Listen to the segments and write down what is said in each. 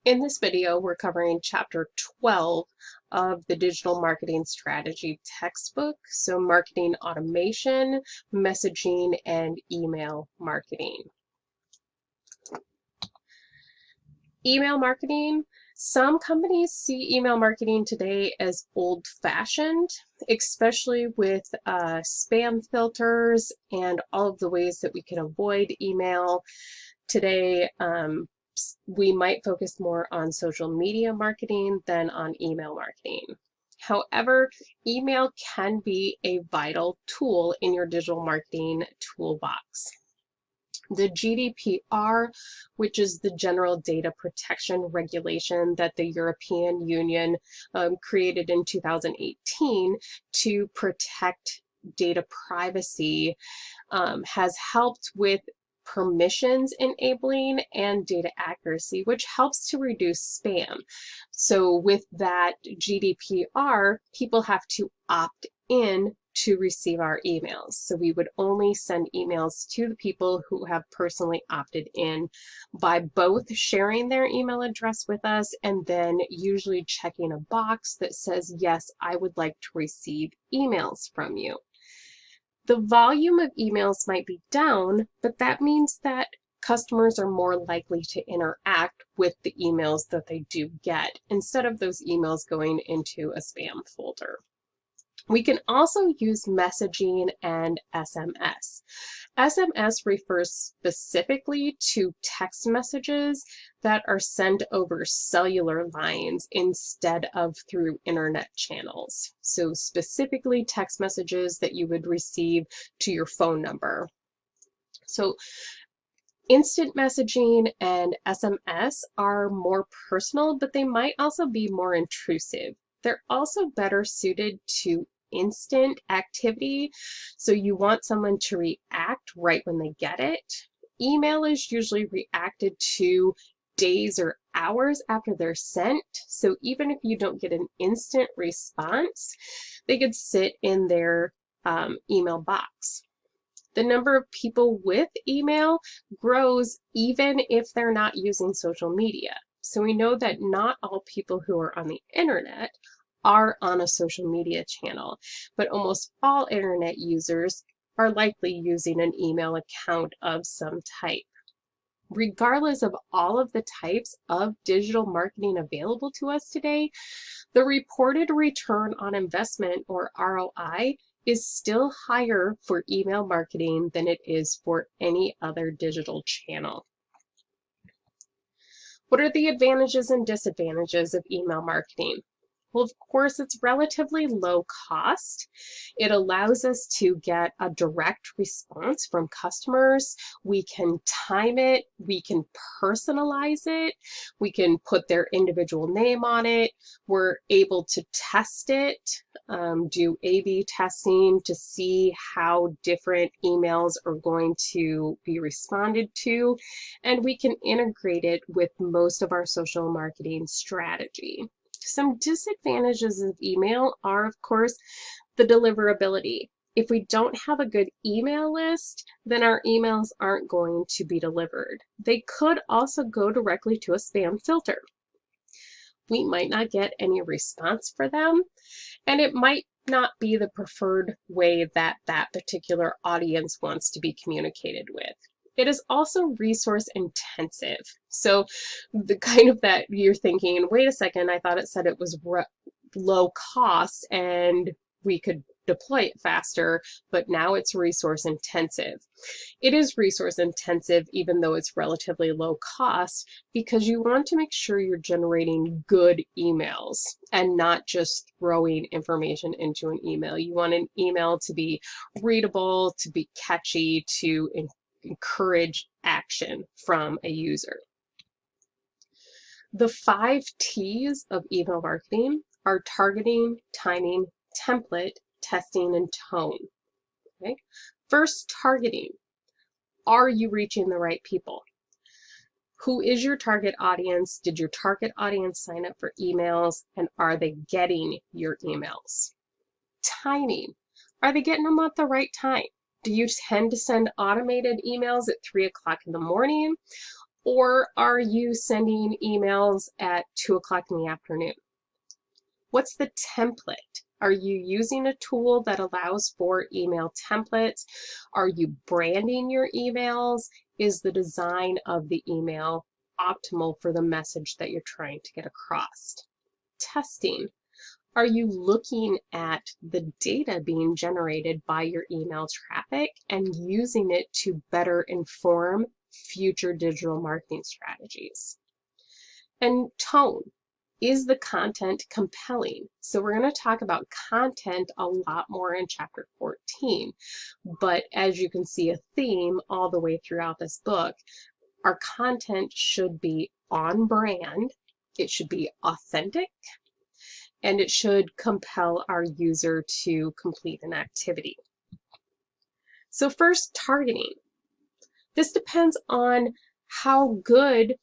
In this video, we're covering chapter 12 of the digital marketing strategy textbook. So marketing automation, messaging, and email marketing. Email marketing. Some companies see email marketing today as old-fashioned, especially with spam filters and all of the ways that we can avoid email. Today, we might focus more on social media marketing than on email marketing. However, email can be a vital tool in your digital marketing toolbox. The GDPR, which is the General Data Protection Regulation that the European Union created in 2018 to protect data privacy, has helped with permissions enabling and data accuracy, which helps to reduce spam. So with that GDPR, people have to opt in to receive our emails. So we would only send emails to the people who have personally opted in by both sharing their email address with us and then usually checking a box that says, yes, I would like to receive emails from you. The volume of emails might be down, but that means that customers are more likely to interact with the emails that they do get instead of those emails going into a spam folder. We can also use messaging and SMS. SMS refers specifically to text messages that are sent over cellular lines instead of through internet channels. So specifically text messages that you would receive to your phone number. So instant messaging and SMS are more personal, but they might also be more intrusive. They're also better suited to instant activity, so you want someone to react right when they get it. Email is usually reacted to days or hours after they're sent, so even if you don't get an instant response, they could sit in their email box. The number of people with email grows even if they're not using social media. So we know that not all people who are on the internet are on a social media channel, but almost all internet users are likely using an email account of some type. Regardless of all of the types of digital marketing available to us today, the reported return on investment, or ROI, is still higher for email marketing than it is for any other digital channel. What are the advantages and disadvantages of email marketing? Well, of course, it's relatively low cost. It allows us to get a direct response from customers. We can time it, we can personalize it, we can put their individual name on it. We're able to test it, do A/B testing to see how different emails are going to be responded to, and we can integrate it with most of our social marketing strategy. Some disadvantages of email are, of course, the deliverability. If we don't have a good email list, then our emails aren't going to be delivered. They could also go directly to a spam filter. We might not get any response for them, and it might not be the preferred way that that particular audience wants to be communicated with. It is also resource intensive. So the kind of that you're thinking, wait a second, I thought it said it was low cost and we could deploy it faster, but now it's resource intensive. It is resource intensive even though it's relatively low cost, because you want to make sure you're generating good emails and not just throwing information into an email. You want an email to be readable, to be catchy, to encourage action from a user. The 5 T's of email marketing are targeting, timing, template, testing, and tone. Okay? First, targeting. Are you reaching the right people? Who is your target audience? Did your target audience sign up for emails? And are they getting your emails? Timing. Are they getting them at the right time? Do you tend to send automated emails at 3 o'clock in the morning? Or are you sending emails at 2 o'clock in the afternoon? What's the template? Are you using a tool that allows for email templates? Are you branding your emails? Is the design of the email optimal for the message that you're trying to get across? Testing. Are you looking at the data being generated by your email traffic and using it to better inform future digital marketing strategies? And tone. Is the content compelling? So we're going to talk about content a lot more in chapter 14, but as you can see a theme all the way throughout this book, our content should be on brand, it should be authentic, and it should compel our user to complete an activity. So first, targeting. This depends on how good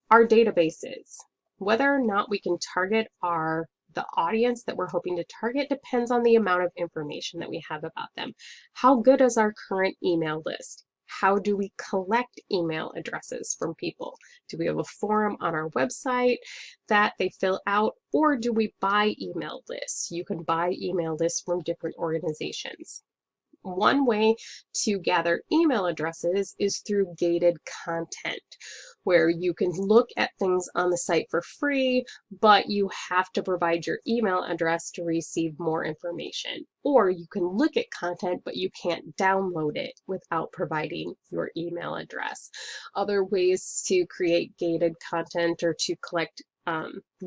our database is. Whether or not we can target the audience that we're hoping to target depends on the amount of information that we have about them. How good is our current email list? How do we collect email addresses from people? Do we have a form on our website that they fill out, or do we buy email lists? You can buy email lists from different organizations. One way to gather email addresses is through gated content, where you can look at things on the site for free, but you have to provide your email address to receive more information. Or you can look at content, but you can't download it without providing your email address. Other ways to create gated content or to collect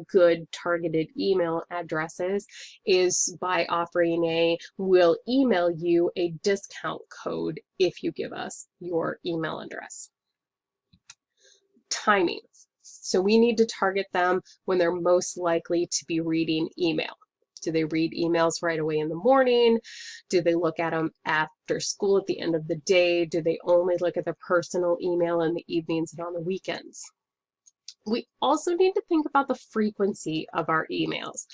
good targeted email addresses is by offering we'll email you a discount code if you give us your email address. Timing. So we need to target them when they're most likely to be reading email. Do they read emails right away in the morning? Do they look at them after school at the end of the day? Do they only look at their personal email in the evenings and on the weekends? We also need to think about the frequency of our emails.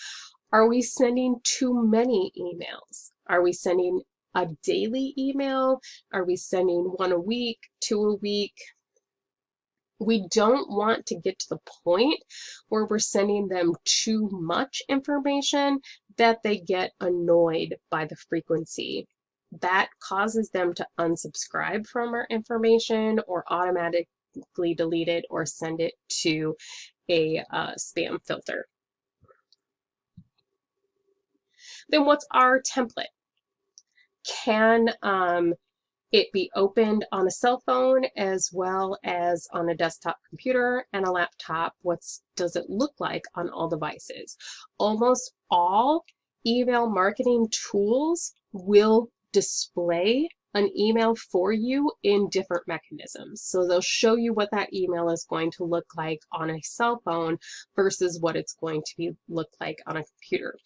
Are we sending too many emails? Are we sending a daily email? Are we sending one a week, two a week? We don't want to get to the point where we're sending them too much information that they get annoyed by the frequency. That causes them to unsubscribe from our information or automatically delete it or send it to a spam filter. Then what's our template? Can it be opened on a cell phone as well as on a desktop computer and a laptop? What does it look like on all devices? Almost all email marketing tools will display an email for you in different mechanisms. So they'll show you what that email is going to look like on a cell phone versus what it's going to look like on a computer.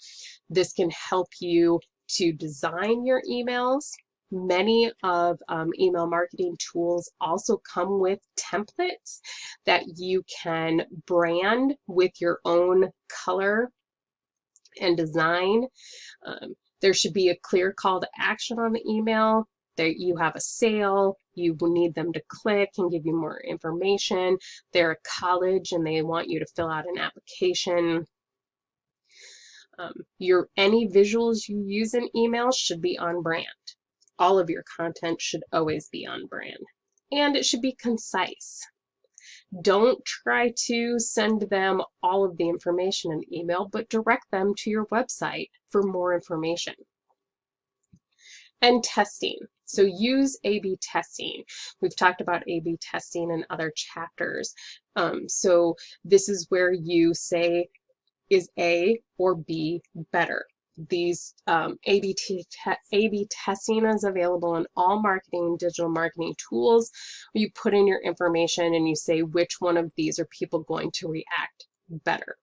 This can help you to design your emails. Many of email marketing tools also come with templates that you can brand with your own color and design. There should be a clear call to action on the email. That you have a sale, you will need them to click and give you more information. They're a college and they want you to fill out an application. Any visuals you use in emails should be on brand. All of your content should always be on brand. And it should be concise. Don't try to send them all of the information in the email, but direct them to your website for more information. And testing. So use A/B testing. We've talked about A/B testing in other chapters. So this is where you say, is A or B better? These A/B testing is available in all marketing, digital marketing tools. You put in your information and you say which one of these are people going to react better.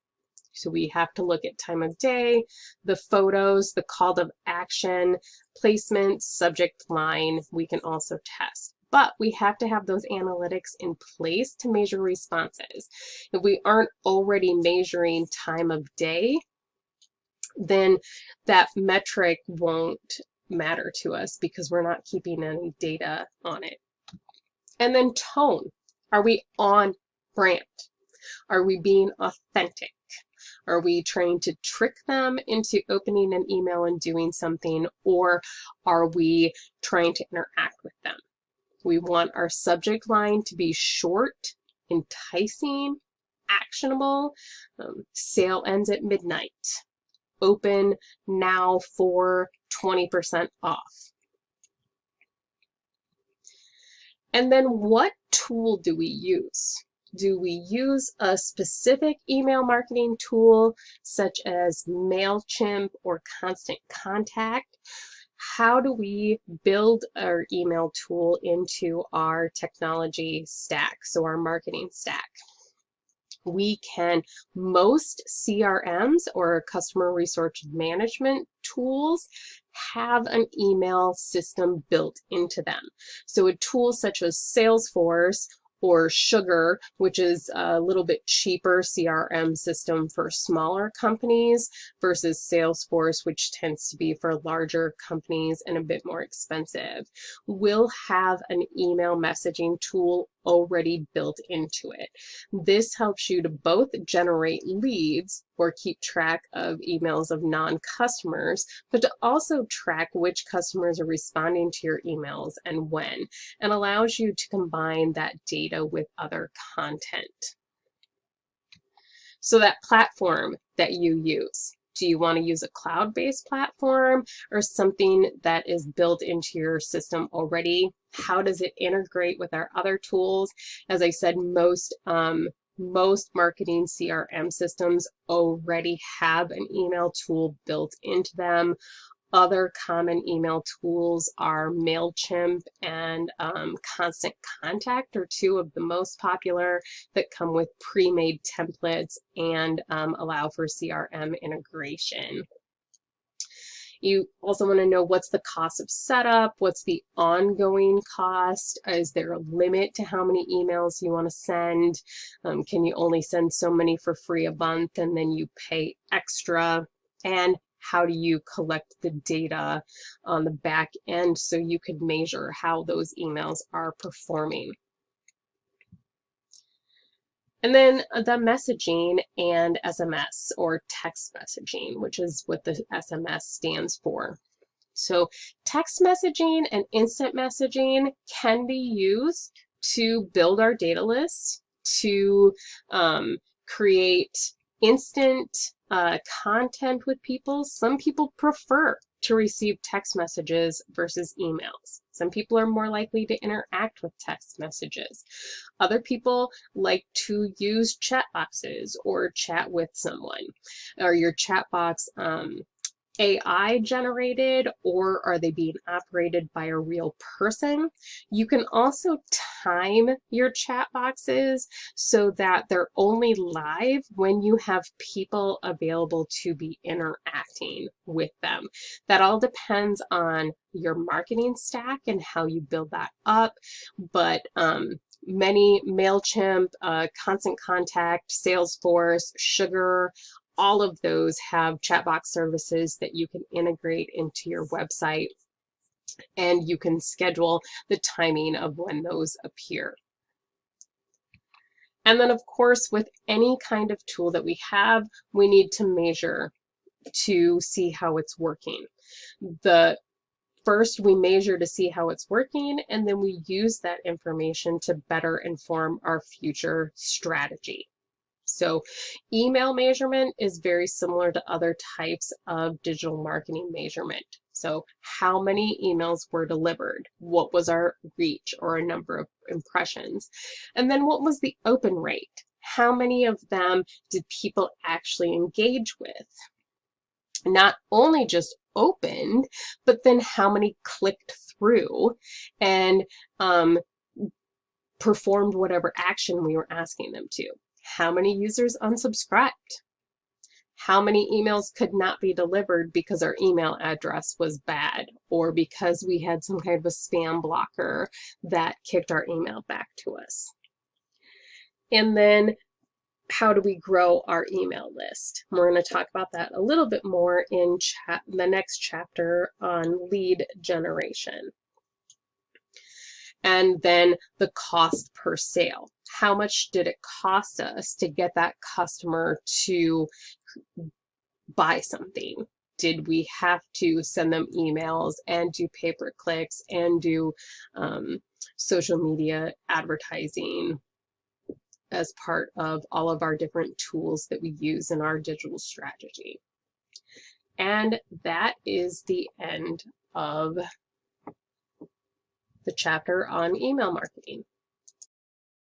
So we have to look at time of day, the photos, the call to action, placements, subject line. We can also test. But we have to have those analytics in place to measure responses. If we aren't already measuring time of day, then that metric won't matter to us because we're not keeping any data on it. And then tone. Are we on brand? Are we being authentic? Are we trying to trick them into opening an email and doing something, or are we trying to interact with them? We want our subject line to be short, enticing, actionable. Sale ends at midnight. Open now for 20% off. And then what tool do we use? Do we use a specific email marketing tool such as MailChimp or Constant Contact? How do we build our email tool into our technology stack, so our marketing stack? Most CRMs or customer resource management tools have an email system built into them. So a tool such as Salesforce or Sugar, which is a little bit cheaper CRM system for smaller companies, versus Salesforce, which tends to be for larger companies and a bit more expensive, will have an email messaging tool already built into it. This helps you to both generate leads or keep track of emails of non-customers, but to also track which customers are responding to your emails and when, and allows you to combine that data with other content. So that platform that you use, do you want to use a cloud-based platform or something that is built into your system already? How does it integrate with our other tools? As I said, most marketing CRM systems already have an email tool built into them. Other common email tools are MailChimp and Constant Contact are two of the most popular that come with pre-made templates and allow for CRM integration. You also want to know what's the cost of setup, what's the ongoing cost, is there a limit to how many emails you want to send, can you only send so many for free a month and then you pay extra, and how do you collect the data on the back end so you could measure how those emails are performing. And then the messaging and SMS, or text messaging, which is what the SMS stands for. So text messaging and instant messaging can be used to build our data list, to create instant content with people. Some people prefer to receive text messages versus emails. Some people are more likely to interact with text messages. Other people like to use chat boxes or chat with someone. Are your chat box AI generated, or are they being operated by a real person? You can also time your chat boxes so that they're only live when you have people available to be interacting with them. That all depends on your marketing stack and how you build that up, but many MailChimp, Constant Contact, Salesforce, Sugar, all of those have chatbot services that you can integrate into your website, and you can schedule the timing of when those appear. And then, of course, with any kind of tool that we have, we need to measure to see how it's working. First, we measure to see how it's working, and then we use that information to better inform our future strategy. So email measurement is very similar to other types of digital marketing measurement. So how many emails were delivered? What was our reach or a number of impressions? And then what was the open rate? How many of them did people actually engage with? Not only just opened, but then how many clicked through and performed whatever action we were asking them to. How many users unsubscribed? How many emails could not be delivered because our email address was bad, or because we had some kind of a spam blocker that kicked our email back to us? And then how do we grow our email list? We're going to talk about that a little bit more in the next chapter on lead generation. And then the cost per sale. How much did it cost us to get that customer to buy something? Did we have to send them emails and do pay-per-clicks and do social media advertising as part of all of our different tools that we use in our digital strategy? And that is the end of the chapter on email marketing.